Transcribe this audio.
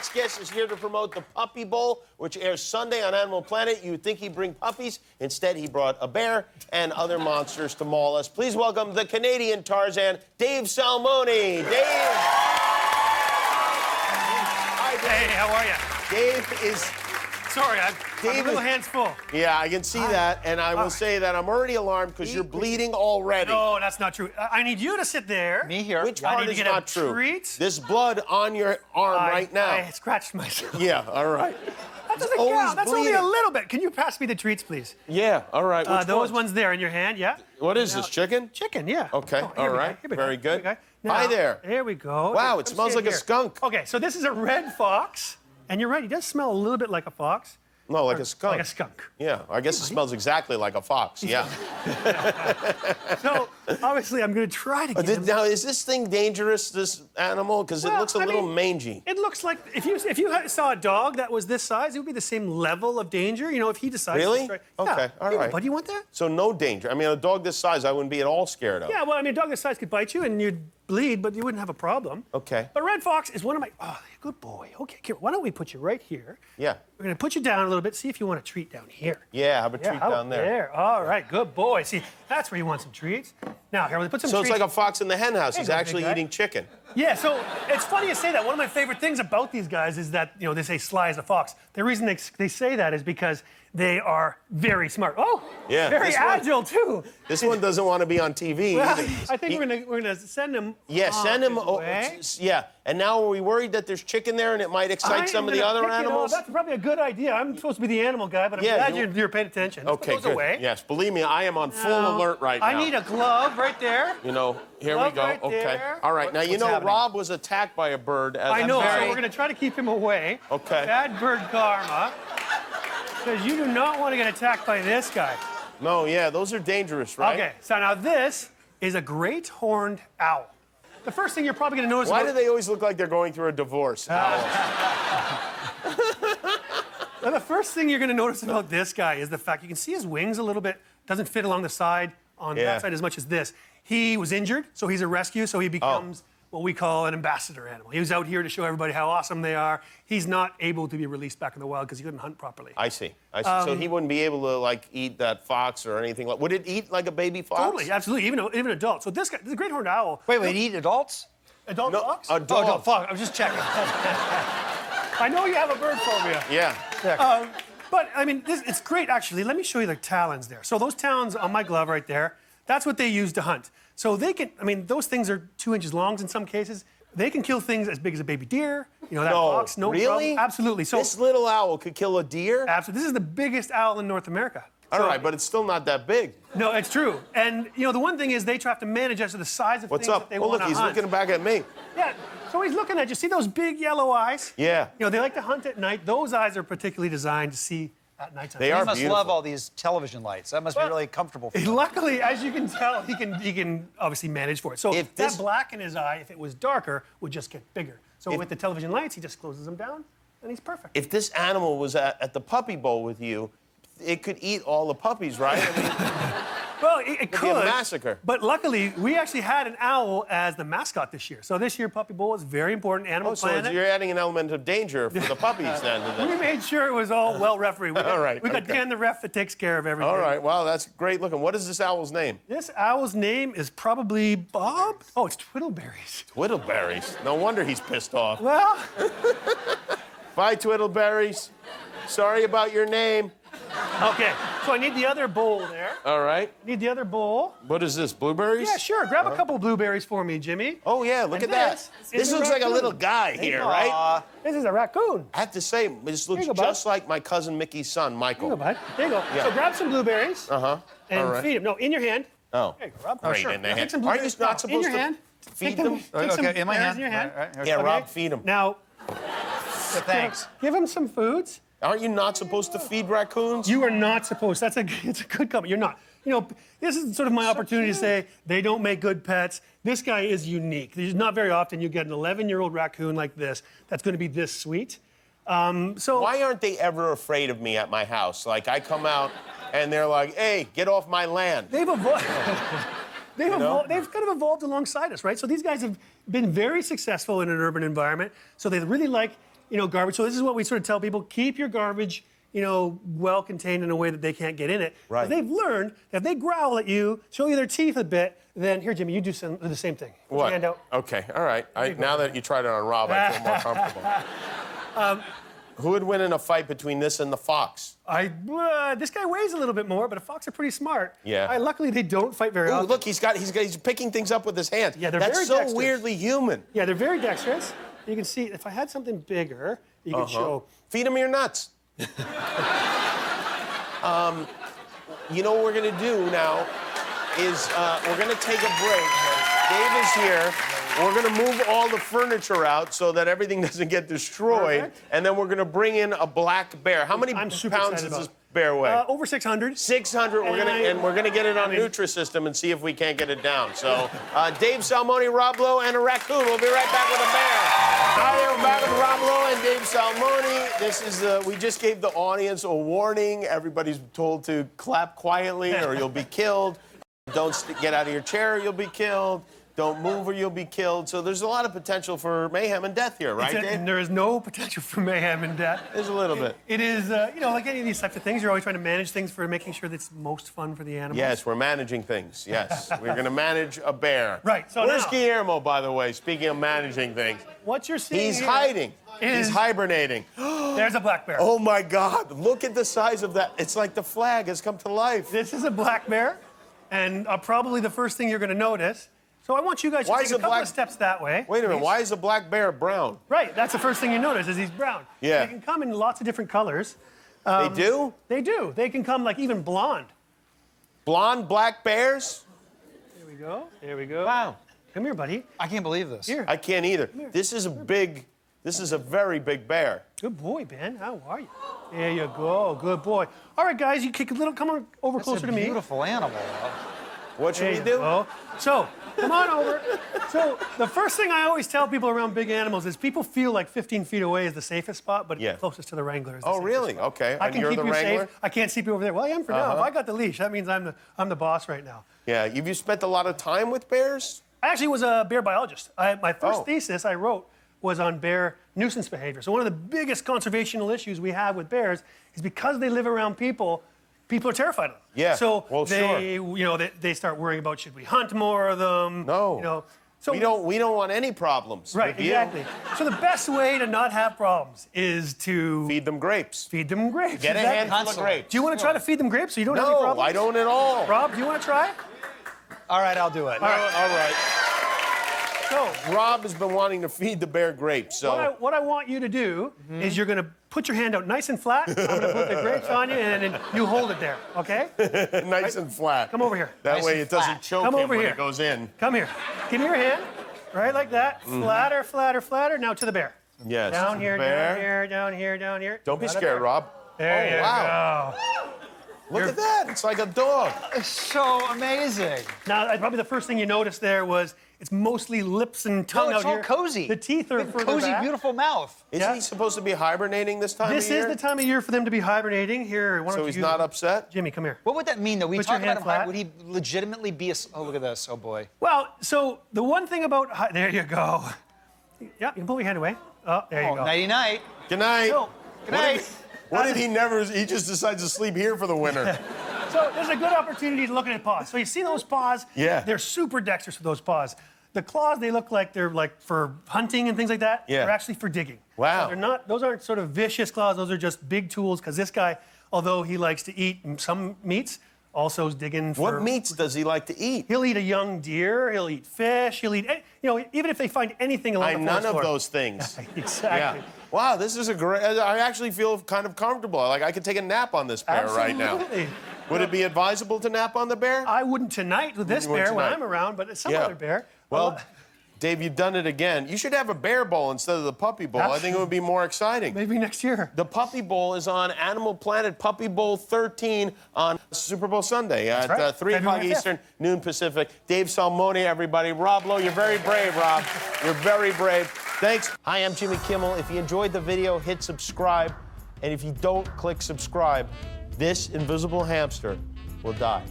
next guest is here to promote the Puppy Bowl, which airs Sunday on Animal Planet. You'd think he'd bring puppies. Instead, he brought a bear and other monsters to maul us. Please welcome the Canadian Tarzan, Dave Salmoni. Dave. Hi, Dave. Hey, how are you? Dave is... Sorry, I'm a little hands full. Yeah, I can see that, and I will say that I'm already alarmed because you're bleeding already. No, that's not true. I need you to sit there. Me here. Which part is not true? Treat. There's blood on your arm right now. I scratched myself. Yeah, all right. That doesn't always count. That's only bleeding. a little bit. Can you pass me the treats, please? Yeah, all right. Which Those ones? ones there in your hand, yeah? What is this, chicken? Chicken, yeah. Okay, here all we right. go, here we Very go, here good. we go. Now, Hi there. There we go. Wow, Here, it come smells sit like a here. skunk. Okay, so this is a red fox, and you're right, he does smell a little bit like a fox. No, like a skunk. Like a skunk. Yeah, I guess it smells exactly like a fox, yeah. So, obviously, I'm going to try to get him. Now, is this thing dangerous, this animal? Because it looks a little mangy. It looks like if you saw a dog that was this size, it would be the same level of danger. You know, if he decides Really? to Okay, all right. But do you want that? So no danger. I mean, a dog this size, I wouldn't be at all scared of. Yeah, well, I mean, a dog this size could bite you and you'd bleed, but you wouldn't have a problem. Okay. But red fox is one of my. Oh, good boy. Okay, here, why don't we put you right here? Yeah. We're gonna put you down a little bit. See if you want a treat down here. Yeah, have a treat how down there. All right, good boy. See, that's where you want some treats. Now, here, we'll put some So treats. it's like a fox in the hen house. There He's you go, actually big guy. eating chicken. Yeah, so it's funny you say that. One of my favorite things about these guys is that, you know, they say sly as a fox. The reason they say that is because they are very smart. Oh, Yeah, very this one- agile, too. This one doesn't want to be on TV Well, either. I think we're gonna send him. Yeah, send him. his way. Yeah, and now are we worried that there's chicken there and it might excite some of the other animals? That's probably a good idea. I'm supposed to be the animal guy, but I'm Yeah, glad you're paying attention. Let's Okay, put those good. away. Yes, believe me, I am on full Now, alert right now. I need a glove right there. You know, here we Glove go. right Okay. there. All right. Now, you What's know, happening? Rob was attacked by a bird. As I know, so very- we're gonna try to keep him away. Okay. Bad bird karma. Because you do not want to get attacked by this guy. No, yeah, those are dangerous, right? Okay, so now this is a great horned owl. The first thing you're probably going to notice Why about... do they always look like they're going through a divorce? Owls? Now, the first thing you're going to notice about this guy is the fact you can see his wings a little bit, doesn't fit along the side on Yeah. that side as much as this. He was injured, so he's a rescue, so he becomes what we call an ambassador animal. He was out here to show everybody how awesome they are. He's not able to be released back in the wild because he couldn't hunt properly. I see. So he wouldn't be able to, like, eat that fox or anything like... Would it eat like a baby fox? Totally, absolutely, even adults. So this guy, this great horned owl... Wait, eat adults? Adult No, fox? a dog. Oh, adult fox. I was just checking. I know you have a bird phobia. Yeah. But, I mean, it's great, actually. Let me show you the talons there. So those talons on my glove right there, that's what they use to hunt. So they can, I mean, those things are 2 inches long in some cases. They can kill things as big as a baby deer. You know, that fox, no really? problem. Absolutely. So, This little owl could kill a deer? absolutely. This is the biggest owl in North America. All right, but it's still not that big. No, it's true. And, you know, the one thing is they have to manage as to the size of What's things up? that they Oh, want look, to he's hunt. looking back at me. Yeah, so he's looking at you. See those big yellow eyes? Yeah. You know, they like to hunt at night. Those eyes are particularly designed to see at nighttime. They You are must beautiful. love all these television lights. That must be really comfortable for you. Luckily, as you can tell, he can obviously manage for it. So If this- that black in his eye, if it was darker, would just get bigger. So with the television lights, he just closes them down, and he's perfect. If this animal was at the puppy bowl with you, it could eat all the puppies, right? I mean, Well, it could. be a massacre. But luckily, we actually had an owl as the mascot this year. So this year, Puppy Bowl is very important. Animal so Planet. you're adding an element of danger for the puppies then. to We this. made sure it was all well refereed. We got, All right, we got okay. Dan the ref that takes care of everything. All right, wow, that's great looking. What is this owl's name? This owl's name is probably Bob. Oh, it's Twiddleberries. Twiddleberries. No wonder he's pissed off. Well, Bye, Twiddleberries. Sorry about your name. okay. So I need the other bowl there. All right. Need the other bowl. What is this, blueberries? Yeah, sure. Grab a couple blueberries for me, Jimmy. Oh, yeah, look And at that. this is This a looks like a raccoon. little guy here, right? This is a raccoon. I have to say, this looks you go, bud. just like my cousin Mickey's son, Michael. Here you go, bud. There you go. Yeah. So grab some blueberries Uh-huh. and All right. feed him. No, in your hand. Oh. There you go, Rob. Right sure. in the Now, hand. take some Aren't you blueberries. not No, supposed in your to hand. feed Take them? Take Okay, some in my berries hand. In your hand. All right, Yeah, okay. Rob, feed him. Now, Yeah, thanks. give him some foods. Aren't you not supposed to feed raccoons? You are not supposed. It's a good comment. You're not. You know, this is sort of my opportunity to say they don't make good pets. This guy is unique. There's not very often you get an 11-year-old raccoon like this that's going to be this sweet. So Why aren't they ever afraid of me at my house? Like, I come out and they're like, hey, get off my land. they've evolved. know? They've kind of evolved alongside us, right? So these guys have been very successful in an urban environment. So they really like garbage. So this is what we sort of tell people: keep your garbage, well contained in a way that they can't get in it. Right. They've learned that if they growl at you, show you their teeth a bit, then here, Jimmy, you do the same thing. Put your What? hand out. Okay, all right. Now that you tried it on Rob, I feel more comfortable. Who would win in a fight between this and the fox? This guy weighs a little bit more, but a fox are pretty smart. Yeah. Luckily, they don't fight very Ooh, often. look, he's picking things up with his hands. Yeah, they're That's very so dexterous. weirdly human. Yeah, they're very dexterous. You can see, if I had something bigger, you could show. Feed him your nuts. You know what we're gonna do now is we're gonna take a break. Dave is here. We're gonna move all the furniture out so that everything doesn't get destroyed, Perfect. and then we're gonna bring in a black bear. How many I'm super pounds excited does this about bear weigh? Over 600. 600. We're gonna get it on Nutrisystem and see if we can't get it down. So, Dave Salmoni, Rob Lowe, and a raccoon. We'll be right back with a bear. Hi, we're back with Rob Lowe and Dave Salmoni. This is we just gave the audience a warning. Everybody's told to clap quietly or you'll be killed. Don't get out of your chair, you'll be killed. Don't move or you'll be killed. So there's a lot of potential for mayhem and death here, right, Dave? There is no potential for mayhem and death. There's a little bit. It is, like any of these types of things, you're always trying to manage things for making sure that it's most fun for the animals. Yes, we're managing things. Yes, we're going to manage a bear. Right, so where's now- Guillermo, by the way, speaking of managing things? What you're seeing He's here hiding. is- He's hibernating. There's a black bear. Oh, my God. Look at the size of that. It's like the flag has come to life. This is a black bear, and probably the first thing you're going to notice. So I want you guys to Why take is a a couple black- of steps that way. Wait a minute. please. Why is the black bear brown? Right, that's the first thing you notice is he's brown. Yeah. They can come in lots of different colors. They do? They do. They can come like even blonde. Blonde black bears? Here we go. There we go. Wow. Come here, buddy. I can't believe this. Here. I can't either. This is a very big bear. Good boy, Ben. How are you? There you go. Good boy. All right, guys, you kick a little. Come on over That's closer a to me. beautiful animal. What should There we you do? go. So, come on over. So, the first thing I always tell people around big animals is people feel like 15 feet away is the safest spot, but Yeah. closest to the wrangler is the Oh, safest really? spot. Okay. I And can you're keep the you wrangler? safe. I can't see you over there. Well, I am for now. If I got the leash, that means I'm the boss right now. Yeah. Have you spent a lot of time with bears? I actually was a bear biologist. My first Oh. thesis I wrote was on bear nuisance behavior. So one of the biggest conservational issues we have with bears is because they live around people, people are terrified of them. Yeah, So well, they, they start worrying about should we hunt more of them? No. So We don't want any problems. Right, with you. exactly. So the best way to not have problems is to Feed them grapes. feed them grapes. Get a Exactly. handful of Constantly. grapes. Do you want to try to feed them grapes so you don't have any No, problems? I don't at all. Rob, do you want to try? All right, I'll do it. All right. So Rob has been wanting to feed the bear grapes, so what I want you to do is you're going to put your hand out nice and flat. I'm going to put the grapes on you, and then you hold it there, okay? nice and flat. Come over here. That Nice way and it doesn't flat. choke Come him over when here. it goes in. Come here. Give me your hand. Right like that. Flatter, flatter, flatter. Now to the bear. Yes. Down here, bear. down here, down here, down here. Don't be Got it scared, there. Rob. There Oh, you wow. go. Look at that. It's like a dog. It's so amazing. Now, probably the first thing you noticed there was it's mostly lips and tongue No, it's out all here. cozy. The teeth are Big, further cozy, back. beautiful mouth. Isn't Yeah. he supposed to be hibernating this time This of year? is the time of year for them to be hibernating. Here, why don't So you he's use not it? upset? Jimmy, come here. What would that mean, though? We Put talk your about hand him. flat. Would he legitimately be a? Oh, look at this. Oh boy. Well, so the one thing about there you go. Yeah, you can pull your hand away. Oh, there you Oh, go. nighty night. Good night. So, Good night. What if he just decides to sleep here for the winter? so there's a good opportunity to look at his paws. So you see those paws? Yeah. They're super dexterous with those paws. The claws, they look like they're like for hunting and things like that. Yeah. They're actually for digging. Wow. So they're not. Those aren't sort of vicious claws. Those are just big tools. Because this guy, although he likes to eat some meats, also is digging for. What meats does he like to eat? He'll eat a young deer. He'll eat fish. He'll eat. Even if they find anything along the None forest of floor. those things. Exactly. Yeah. Wow, this is a great. I actually feel kind of comfortable. Like I could take a nap on this bear right now. Absolutely. Would it be advisable to nap on the bear? I wouldn't tonight with this You wouldn't bear when tonight. I'm around, but it's some Yeah. other bear. Well, Dave, you've done it again. You should have a bear bowl instead of the puppy bowl. I think it would be more exciting. Maybe next year. The Puppy Bowl is on Animal Planet Puppy Bowl 13 on Super Bowl Sunday at right. 3 o'clock February 5th. Eastern, noon Pacific. Dave Salmoni, everybody. Rob Lowe, you're very brave, Rob. You're very brave. Thanks. Hi, I'm Jimmy Kimmel. If you enjoyed the video, hit subscribe. And if you don't click subscribe, this invisible hamster will die.